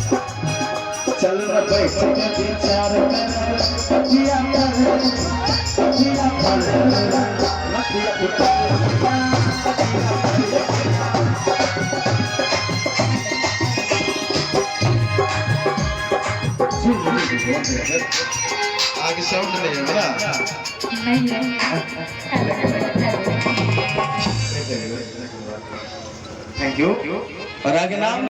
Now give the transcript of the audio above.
चल बैठ के विचार कर जिया कर जिया कर रखिया उठा आगे साउंड नहीं है ना थैंक यू और आगे नाम